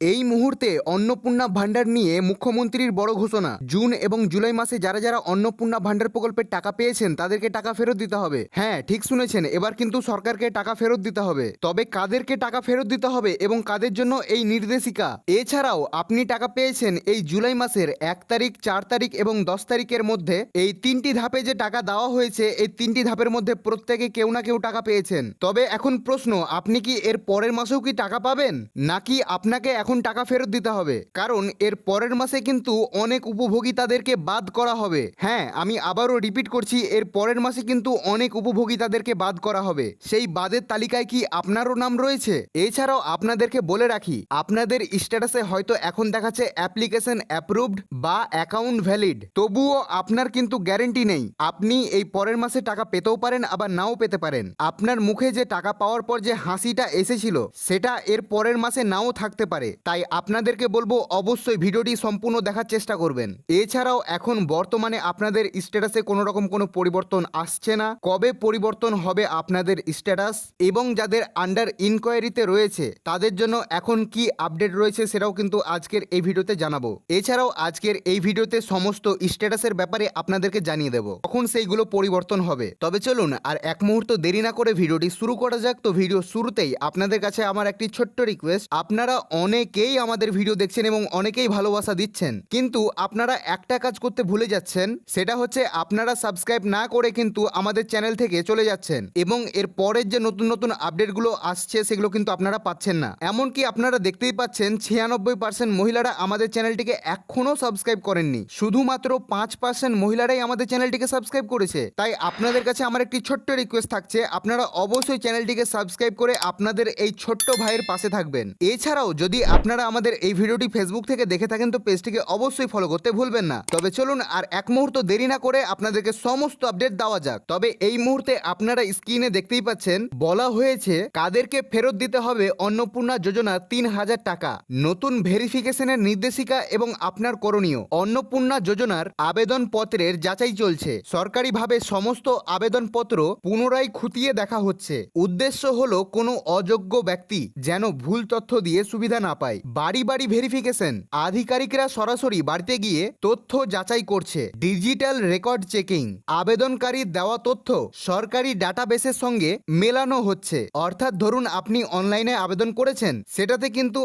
এই মুহূর্তে অন্নপূর্ণা ভান্ডার নিয়ে মুখ্যমন্ত্রীর বড় ঘোষণা। জুন এবং জুলাই মাসে যারা যারা অন্নপূর্ণা ভান্ডার প্রকল্পের টাকা পেয়েছেন তাদেরকে টাকা ফেরত দিতে হবে। হ্যাঁ, ঠিক শুনেছেন, এবার কিন্তু সরকারকে টাকা ফেরত দিতে হবে। তবে কাদেরকে টাকা ফেরত দিতে হবে এবং কাদের জন্য এই নির্দেশিকা। এছাড়াও আপনি টাকা পেয়েছেন এই জুলাই মাসের 1 তারিখ, 4 তারিখ এবং 10 তারিখের মধ্যে। এই 3টি ধাপে যে টাকা দেওয়া হয়েছে, এই 3টি ধাপের মধ্যে প্রত্যেকে কেউ না কেউ টাকা পেয়েছেন। তবে এখন প্রশ্ন, আপনি কি এর পরের মাসেও কি টাকা পাবেন, নাকি আপনাকে এখন টাকা ফেরত দিতে হবে? কারণ এর পরের মাসে কিন্তু অনেক উপভোগীতাদেরকে বাদ করা হবে। হ্যাঁ, আমি আবারও রিপিট করছি, এর পরের মাসে কিন্তু অনেক উপভোগীতাদেরকে বাদ করা হবে। সেই বাদের তালিকায় কি আপনারও নাম রয়েছে? এছাড়াও আপনাদেরকে বলে রাখি, আপনাদের স্ট্যাটাসে হয়তো এখন দেখাচ্ছে অ্যাপ্লিকেশন অ্যাপ্রুভড বা অ্যাকাউন্ট ভ্যালিড, তবুও আপনার কিন্তু গ্যারেন্টি নেই। আপনি এই পরের মাসে টাকা পেতেও পারেন, আবার নাও পেতে পারেন। আপনার মুখে যে টাকা পাওয়ার পর যে হাসিটা এসেছিল, সেটা এর পরের মাসে নাও থাকতে পারে। তাই আপনাদেরকে বলবো, অবশ্যই ভিডিওটি সম্পূর্ণ দেখার চেষ্টা করবেন। এছাড়াও এখন বর্তমানে আপনাদের স্ট্যাটাসে কোনো রকম কোনো পরিবর্তন আসছে না। কবে পরিবর্তন হবে আপনাদের স্ট্যাটাস এবং যাদের আন্ডার ইনকোয়ারিতে রয়েছে তাদের জন্য এখন কি আপডেট রয়েছে, সেটাও কিন্তু আজকের এই ভিডিওতে জানাবো। এছাড়াও আজকের এই ভিডিওতে সমস্ত স্ট্যাটাসের ব্যাপারে আপনাদেরকে জানিয়ে দেবো কখন সেইগুলো পরিবর্তন হবে। তবে চলুন আর এক মুহূর্ত দেরি না করে ভিডিওটি শুরু করা যাক। তো ভিডিও শুরুতেই আপনাদের কাছে আমার একটি ছোট্ট রিকোয়েস্ট, আপনারা অনেকেই আমাদের ভিডিও দেখছেন এবং অনেকেই ভালোবাসা দিচ্ছেন, কিন্তু আপনারা একটা কাজ করতে ভুলে যাচ্ছেন। সেটা হচ্ছে আপনারা সাবস্ক্রাইব না করে কিন্তু আমাদের চ্যানেল থেকে চলে যাচ্ছেন এবং এর পরের যে নতুন নতুন আপডেটগুলো আসছে সেগুলো কিন্তু আপনারা পাচ্ছেন না। এমনকি আপনারা দেখতেই পাচ্ছেন 96% মহিলারা আমাদের চ্যানেলটিকে এখনও সাবস্ক্রাইব করেননি। শুধুমাত্র 5% মহিলারাই আমাদের চ্যানেলটিকে সাবস্ক্রাইব করেছে। তাই আপনাদের কাছে আমার একটি ছোট্ট রিকোয়েস্ট থাকছে, আপনারা অবশ্যই চ্যানেলটিকে সাবস্ক্রাইব করে আপনাদের এই ছোট্ট ভাইয়ের পাশে থাকবেন। এছাড়াও যদি আপনারা আমাদের এই ভিডিওটি ফেসবুক থেকে দেখে থাকেন তো পেজটিকে অবশ্যই ফলো করতে ভুলবেন না। তবে চলুন আর এক মুহূর্ত দেরি না করে আপনাদেরকে সমস্ত আপডেট দেওয়া যাক। তবে এই মুহূর্তে আপনারা স্ক্রিনে দেখতেই পাচ্ছেন, বলা হয়েছে কাদেরকে ফেরত দিতে হবে অন্নপূর্ণা যোজনা 3000 টাকা। নতুন ভেরিফিকেশনের নির্দেশিকা এবং আপনার করণীয়। অন্নপূর্ণা যোজনার আবেদনপত্রের যাচাই চলছে। সরকারিভাবে সমস্ত আবেদনপত্র পুনরায় খুঁটিয়ে দেখা হচ্ছে। উদ্দেশ্য হলো কোনো অযোগ্য ব্যক্তি যেন ভুল তথ্য দিয়ে সুবিধা না পায়। বাড়ি বাড়ি ভেরিফিকেশন, আধিকারিকরা সরাসরি বাড়িতে গিয়ে তথ্য যাচাই করছে। ডিজিটাল রেকর্ড চেকিং, আবেদনকারীর দেওয়া তথ্য সরকারি ডাটাবেসের সঙ্গে মেলানো হচ্ছে। অর্থাৎ ধরুন আপনি অনলাইনে আবেদন করেছেন, সেটাতে কিন্তু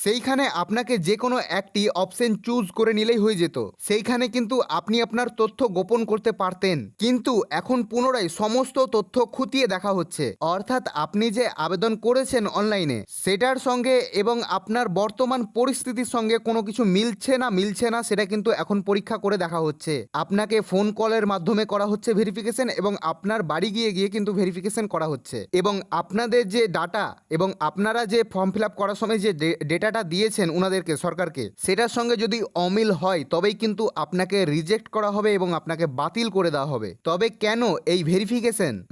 সেইখানে আপনাকে যে কোনো একটি অপশন চুজ করে নিলেই হয়ে যেত। সেইখানে কিন্তু আপনি আপনার তথ্য গোপন করতে পারতেন, কিন্তু এখন পুনরায় সমস্ত তথ্য খুঁটিয়ে দেখা হচ্ছে। অর্থাৎ আপনি যে আবেদন করেছেন অনলাইনে, সেটার সঙ্গে এবং আপনার বর্তমান পরিস্থিতির সঙ্গে কোনো কিছু মিলছে না সেটা কিন্তু এখন পরীক্ষা করে দেখা হচ্ছে। আপনাকে ফোন কলের মাধ্যমে করা হচ্ছে ভেরিফিকেশন এবং আপনার বাড়ি গিয়ে গিয়ে কিন্তু ভেরিফিকেশন করা হচ্ছে। এবং আপনাদের যে ডাটা এবং আপনারা যে ফর্ম ফিল আপ করার সময় যে ডেটাটা দিয়েছেন উনাদেরকে, সরকারকে, সেটার সঙ্গে যদি অমিল হয় তবেই কিন্তু আপনাকে রিজেক্ট করা হবে এবং আপনাকে বাতিল করে দেওয়া হবে। তবে কেন এই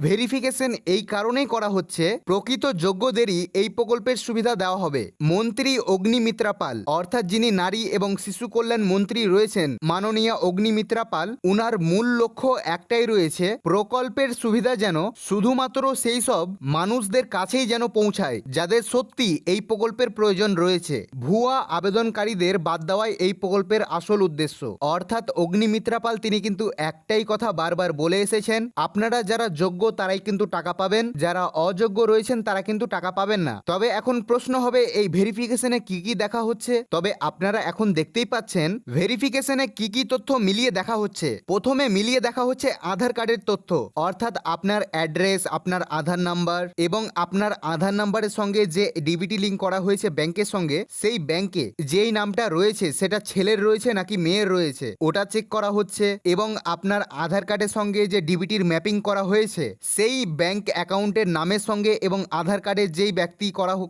ভেরিফিকেশন এই কারণেই করা হচ্ছে, প্রকৃত যোগ্যদেরই এই প্রকল্পের সুবিধা দেওয়া হবে। মন্ত্রী অগ্নিমিত্রা পাল, অর্থাৎ যিনি নারী এবং শিশু কল্যাণ মন্ত্রী রয়েছেন মাননীয়া অগ্নিমিত্রা পাল, উনার মূল লক্ষ্য একটাই রয়েছে, প্রকল্পের সুবিধা যেন শুধুমাত্র সেই সব মানুষদের কাছেই যেন পৌঁছায় যাদের সত্যি এই প্রকল্পের প্রয়োজন রয়েছে। ভুয়া আবেদনকারীদের বাদ দেওয়াই এই প্রকল্পের আসল উদ্দেশ্য। অর্থাৎ অগ্নিমিত্রা পাল তিনি কিন্তু একটাই কথা বারবার বলে এসেছেন, আপনারা যারা যোগ্য তারাই কিন্তু টাকা পাবেন, যারা অযোগ্য রয়েছেন তারা কিন্তু টাকা পাবেন না। তবে এখন প্রশ্ন হবে, এই ভেরিফিকেশনে কি কি দেখা হচ্ছে? তবে আপনারা এখন দেখতেই পাচ্ছেন ভেরিফিকেশনে কি কি তথ্য মিলিয়ে দেখা হচ্ছে। প্রথমে মিলিয়ে দেখা হচ্ছে আধার কার্ডের তথ্য, অর্থাৎ আপনার অ্যাড্রেস, আপনার আধার নাম্বার এবং আপনার আধার নাম্বারের সঙ্গে যে ডিবিটি লিঙ্ক করা হয়েছে ব্যাংকের সঙ্গে, সেই ব্যাংকে যেই নামটা রয়েছে সেটা ছেলের রয়েছে নাকি মেয়ের রয়েছে ওটা চেক করা হচ্ছে। এবং আপনার আধার কার্ডের সঙ্গে যে ডিবিটির ম্যাপিং করা হয়েছে সেই ব্যাংক অ্যাকাউন্টের নামের সঙ্গে এবং আধার কার্ডের যেই ব্যক্তি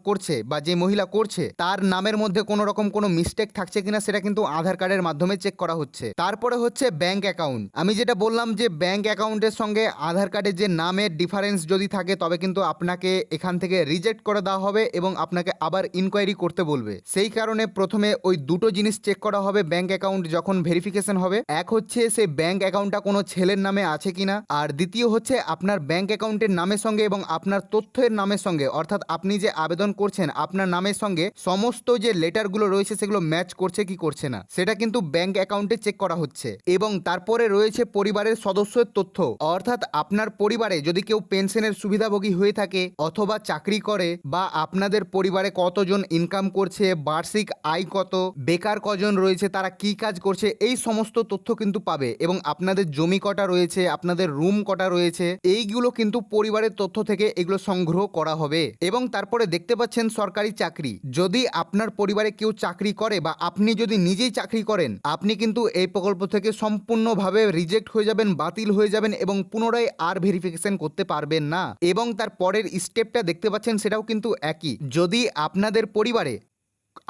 করছে বা যে মহিলা করছে তার নামের মধ্যে কোনো রকম কোনো মিস্টেক থাকছে কিনা সেটা কিন্তু আধার কার্ডের মাধ্যমে চেক করা হচ্ছে। তারপরে হচ্ছে ব্যাংক অ্যাকাউন্ট। আমি যেটা বললাম যে ব্যাংক অ্যাকাউন্টের সঙ্গে আধার কার্ডের যে নামের ডিফারেন্স যদি থাকে তবে কিন্তু আপনাকে এখান থেকে রিজেক্ট করে দেওয়া হবে এবং আপনাকে আবার ইনকোয়ারি করতে বলবে। সেই কারণে প্রথমে ওই দুটো জিনিস চেক করা হবে ব্যাংক অ্যাকাউন্ট যখন ভেরিফিকেশন হবে। এক হচ্ছে সেই ব্যাংক অ্যাকাউন্টটা কোনো ছেলের নামে আছে কিনা, আর দ্বিতীয় হচ্ছে আপনার ব্যাংক অ্যাকাউন্টের নামের সঙ্গে এবং আপনার তথ্যের নামের সঙ্গে, অর্থাৎ আপনি যে আবেদন করছেন আপনার নামের সঙ্গে সঙ্গে সমস্ত যে লেটারগুলো রয়েছে সেগুলো ম্যাচ করছে কি করছে না সেটা কিন্তু ব্যাংক অ্যাকাউন্টে চেক করা হচ্ছে। এবং তারপরে রয়েছে পরিবারের সদস্যের তথ্য, অর্থাৎ আপনার পরিবারে যদি কেউ পেনশনের সুবিধাভোগী হয়ে থাকে অথবা চাকরি করে বা আপনাদের পরিবারে কতজন ইনকাম করছে, বার্ষিক আয় কত, বেকার কজন রয়েছে, তারা কি কাজ করছে, এই সমস্ত তথ্য কিন্তু পাবে। এবং আপনাদের জমি কটা রয়েছে, আপনাদের রুম কটা রয়েছে, এইগুলো কিন্তু পরিবারের তথ্য থেকে এগুলো সংগ্রহ করা হবে। এবং তারপরে দেখতে পাচ্ছেন সরকারি চাকরি, যদি আপনার পরিবারে কেউ চাকরি করে বা আপনি যদি নিজেই চাকরি করেন, আপনি কিন্তু এই প্রকল্প থেকে সম্পূর্ণভাবে রিজেক্ট হয়ে যাবেন, বাতিল হয়ে যাবেন এবং পুনরায় আর ভেরিফিকেশন করতে পারবেন না। এবং তার পরের স্টেপটা দেখতে পাচ্ছেন সেটাও কিন্তু একই। যদি আপনাদের পরিবারে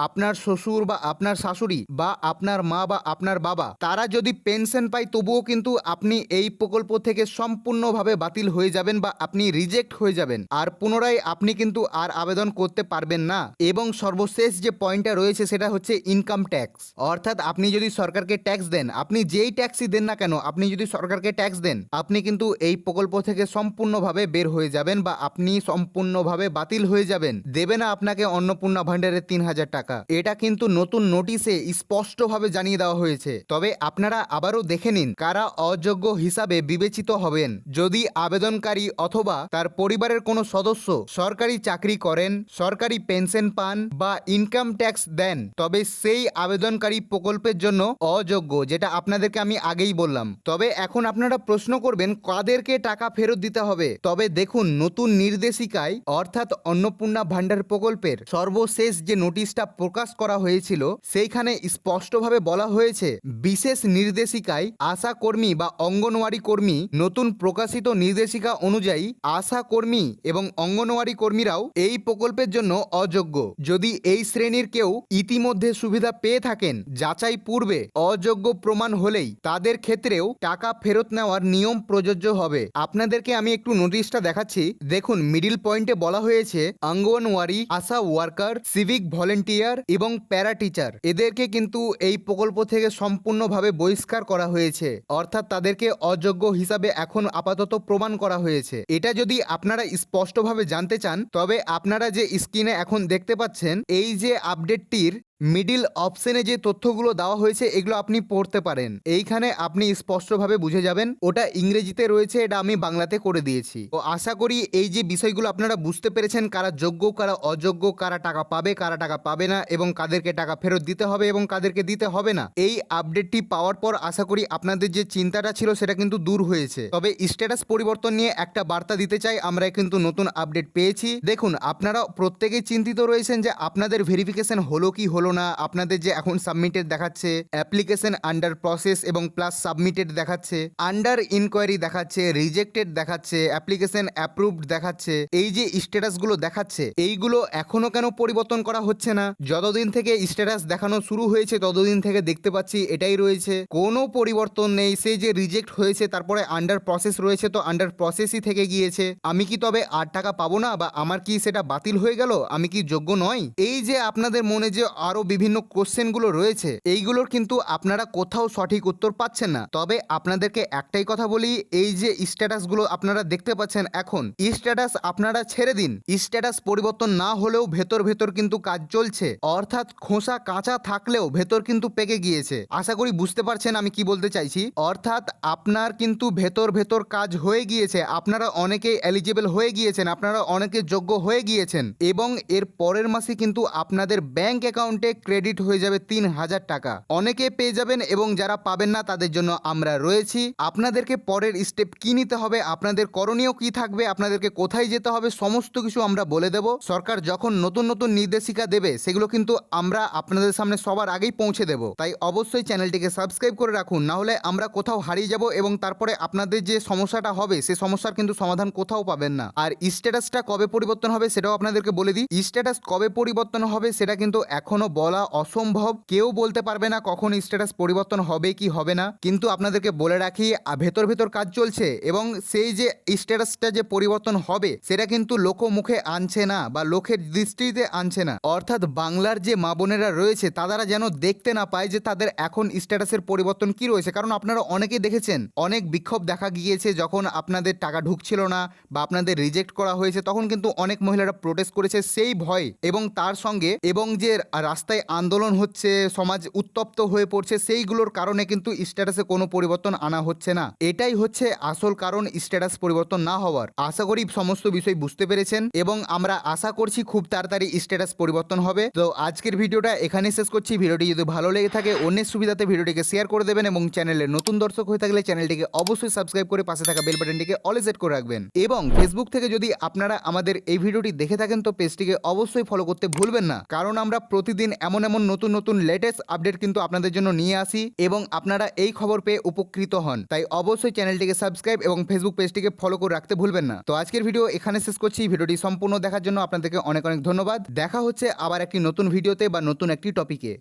আপনার শ্বশুর বা আপনার শাশুড়ি বা আপনার মা বা আপনার বাবা তারা যদি পেনশন পায়, তবুও কিন্তু আপনি এই প্রকল্প থেকে সম্পূর্ণভাবে বাতিল হয়ে যাবেন বা আপনি রিজেক্ট হয়ে যাবেন, আর পুনরায় আপনি কিন্তু আর আবেদন করতে পারবেন না। এবং সর্বশেষ যে পয়েন্টটা রয়েছে সেটা হচ্ছে ইনকাম ট্যাক্স, অর্থাৎ আপনি যদি সরকারকে ট্যাক্স দেন, আপনি যেই ট্যাক্সই দেন না কেন, আপনি যদি সরকারকে ট্যাক্স দেন, আপনি কিন্তু এই প্রকল্প থেকে সম্পূর্ণভাবে বের হয়ে যাবেন বা আপনি সম্পূর্ণভাবে বাতিল হয়ে যাবেন। দেবে না আপনাকে অন্নপূর্ণা ভাণ্ডারের 3,000 টাকা। এটা কিন্তু নতুন নোটিশে স্পষ্টভাবে জানিয়ে দেওয়া হয়েছে। তবে আপনারা আবারও দেখে নিন কারা অযোগ্য হিসাবে বিবেচিত হবেন। যদি আবেদনকারী অথবা তার পরিবারের কোনো সদস্য সরকারি চাকরি করেন, সরকারি পেনশন পান বা ইনকাম ট্যাক্স দেন, তবে সেই আবেদনকারী প্রকল্পের জন্য অযোগ্য, যেটা আপনাদেরকে আমি আগেই বললাম। তবে এখন আপনারা প্রশ্ন করবেন কাদেরকে টাকা ফেরত দিতে হবে। তবে দেখুন, নতুন নির্দেশিকায় অর্থাৎ অন্নপূর্ণা ভাণ্ডার প্রকল্পের সর্বশেষ যে নোটিশটা প্রকাশ করা হয়েছিল সেইখানে স্পষ্টভাবে বলা হয়েছে, বিশেষ নির্দেশিকায় আশা কর্মী বা অঙ্গনওয়াড়ি কর্মী, নতুন প্রকাশিত নির্দেশিকা অনুযায়ী আশা কর্মী এবং অঙ্গনওয়াড়ি কর্মীরাও এই প্রকল্পের জন্য অযোগ্য। যদি এই শ্রেণীর কেউ ইতিমধ্যে সুবিধা পেয়ে থাকেন, যাচাই পূর্বে অযোগ্য প্রমাণ হলেই তাদের ক্ষেত্রেও টাকা ফেরত নেওয়ার নিয়ম প্রযোজ্য হবে। আপনাদেরকে আমি একটু নোটিশটা দেখাচ্ছি। দেখুন, মিডিল পয়েন্টে বলা হয়েছে অঙ্গনওয়াড়ি, আশা ওয়ার্কার, সিভিক ভলেন্টিয়ার এবং প্যারা টিচার, এদেরকে কিন্তু এই প্রকল্প থেকে সম্পূর্ণভাবে বহিষ্কার করা হয়েছে, অর্থাৎ তাদেরকে অযোগ্য হিসাবে এখন আপাতত প্রমাণ করা হয়েছে। এটা যদি আপনারা স্পষ্টভাবে জানতে চান, তবে আপনারা যে স্ক্রিনে এখন দেখতে পাচ্ছেন এই যে আপডেটটির মিডিল অপশনে যে তথ্যগুলো দেওয়া হয়েছে এগুলো আপনি পড়তে পারেন। এইখানে আপনি স্পষ্টভাবে বুঝে যাবেন। ওটা ইংরেজিতে রয়েছে, এটা আমি বাংলাতে করে দিয়েছি। তো আশা করি এই যে বিষয়গুলো আপনারা বুঝতে পেরেছেন, কারা যোগ্য কারা অযোগ্য, কারা টাকা পাবে কারা টাকা পাবে না, এবং কাদেরকে টাকা ফেরত দিতে হবে এবং কাদেরকে দিতে হবে না। এই আপডেটটি পাওয়ার পর আশা করি আপনাদের যে চিন্তাটা ছিল সেটা কিন্তু দূর হয়েছে। তবে স্ট্যাটাস পরিবর্তন নিয়ে একটা বার্তা দিতে চাই, আমরা কিন্তু নতুন আপডেট পেয়েছি। দেখুন, আপনারা প্রত্যেকেই চিন্তিত রয়েছেন যে আপনাদের ভেরিফিকেশন হলো কি হলো না। আপনাদের যে এখন সাবমিটেড দেখাচ্ছে, অ্যাপ্লিকেশন আন্ডার প্রসেস এবং প্লাস সাবমিটেড দেখাচ্ছে, আন্ডার ইনকোয়ারি দেখাচ্ছে, রিজেক্টেড দেখাচ্ছে, অ্যাপ্লিকেশন অ্যাপ্রুভড দেখাচ্ছে, এই যে স্ট্যাটাসগুলো দেখাচ্ছে এইগুলো এখনো কেন পরিবর্তন করা হচ্ছে না? যতদিন থেকে স্ট্যাটাস দেখানো শুরু হয়েছে ততদিন থেকে দেখতে পাচ্ছি এটাই রয়েছে, কোনো পরিবর্তন নেই। সেই যে রিজেক্ট হয়েছে তারপরে আন্ডার প্রসেস রয়েছে, তো আন্ডার প্রসেসই থেকে গিয়েছে। আমি কি তবে 8 টাকা পাবো না, বা আমার কি সেটা বাতিল হয়ে গেল? আমি কি যোগ্য নই? এই যে আপনাদের মনে যে আরো বিভিন্ন কোশ্চেনগুলো রয়েছে, এইগুলোর কিন্তু আপনারা কোথাও সঠিক উত্তর পাচ্ছেন না। তবে আপনাদেরকে একটাই কথা বলি, এই যে স্ট্যাটাসগুলো আপনারা দেখতে পাচ্ছেন এখন, স্ট্যাটাস আপনারা ছেড়ে দিন। স্ট্যাটাস পরিবর্তন না হলেও ভেতর ভেতর কিন্তু কাজ চলছে, অর্থাৎ খোসা কাঁচা থাকলেও ভেতর কিন্তু পেকে গিয়েছে। আশা করি বুঝতে পারছেন আমি কি বলতে চাইছি। অর্থাৎ আপনার কিন্তু ভেতর ভেতর কাজ হয়ে গিয়েছে, আপনারা অনেকেই এলিজিবল হয়ে গিয়েছেন, আপনারা অনেকে যোগ্য হয়ে গিয়েছেন, এবং এর পরের মাসে কিন্তু আপনাদের ব্যাংক অ্যাকাউন্টে ক্রেডিট হয়ে যাবে 3,000 টাকা। অনেকে পেয়ে যাবেন এবং যারা পাবেন না তাদের জন্য আমরা রয়েছি। আপনাদেরকে পরের স্টেপ কি নিতে হবে, আপনাদের করণীয় কি থাকবে, আপনাদেরকে কোথায় যেতে হবে, সমস্ত কিছু আমরা বলে দেব। সরকার যখন নতুন নতুন নির্দেশিকা দেবে সেগুলো কিন্তু আমরা আপনাদের সামনে সবার আগেই পৌঁছে দেব। তাই অবশ্যই চ্যানেলটিকে সাবস্ক্রাইব করে রাখুন, না হলে আমরা কোথাও হারিয়ে যাব এবং তারপরে আপনাদের যে সমস্যাটা হবে সে সমস্যার কিন্তু সমাধান কোথাও পাবেন না। আর স্ট্যাটাসটা কবে পরিবর্তন হবে সেটাও আপনাদেরকে বলে দিই। স্ট্যাটাস কবে পরিবর্তন হবে সেটা কিন্তু এখনো বলা অসম্ভব, কেউ বলতে পারবে না কখন স্ট্যাটাস পরিবর্তন হবে কি হবে না। কিন্তু আপনাদেরকে বলে রাখি ভেতর ভেতর কাজ চলছে এবং সেই যে স্ট্যাটাসটা যে পরিবর্তন হবে সেটা কিন্তু লোকমুখে আনছে না বা লোকের দৃষ্টিতে আনছে না। অর্থাৎ বাংলার যে মা বোনেরা রয়েছে তারা যেন দেখতে না পায় যে তাদের এখন স্ট্যাটাসের পরিবর্তন কি রয়েছে। কারণ আপনারা অনেকেই দেখেছেন অনেক বিক্ষোভ দেখা গিয়েছে যখন আপনাদের টাকা ঢুকছিল না বা আপনাদের রিজেক্ট করা হয়েছে, তখন কিন্তু অনেক মহিলারা প্রোটেস্ট করেছে সেই ভয়ে এবং তার সঙ্গে এবং যে রাস্তায় আন্দোলন হচ্ছে, সমাজ উত্তপ্ত হয়ে পড়ছে, সেইগুলোর কারণে কিন্তু স্ট্যাটাসে কোনো পরিবর্তন আনা হচ্ছে না। এটাই হচ্ছে আসল কারণ স্ট্যাটাস পরিবর্তন না হওয়ার। আশা করি সমস্ত বিষয় বুঝতে পেরেছেন এবং আমরা আশা করছি খুব তাড়াতাড়ি স্ট্যাটাস পরিবর্তন হবে। তো আজকের ভিডিওটা এখানেই শেষ করছি। ভিডিওটি যদি ভালো লেগে থাকে অন্যের সুবিধাতে ভিডিওটিকে শেয়ার করে দেবেন এবং চ্যানেলে নতুন দর্শক হয়ে থাকলে চ্যানেলটিকে অবশ্যই সাবস্ক্রাইব করে পাশে থাকা বেল বাটনটিকে অলে সেট করে রাখবেন এবং ফেসবুক থেকে যদি আপনারা আমাদের এই ভিডিওটি দেখে থাকেন তো পেজটিকে অবশ্যই ফলো করতে ভুলবেন না, কারণ আমরা প্রতিদিন এমন নতুন নতুন লেটেস্ট আপডেট কিন্তু আপনাদের জন্য নিয়ে আসি এবং আপনারা এই খবর পেয়ে উপকৃত হন। তাই অবশ্যই চ্যানেলটিকে সাবস্ক্রাইব এবং ফেসবুক পেজটিকে ফলো করে রাখতে ভুলবেন না। তো আজকের ভিডিও এখানে শেষ করছি। ভিডিওটি সম্পূর্ণ দেখার জন্য আপনাদেরকে অনেক অনেক ধন্যবাদ। দেখা হচ্ছে আবার একটি নতুন ভিডিওতে বা নতুন একটি টপিকে।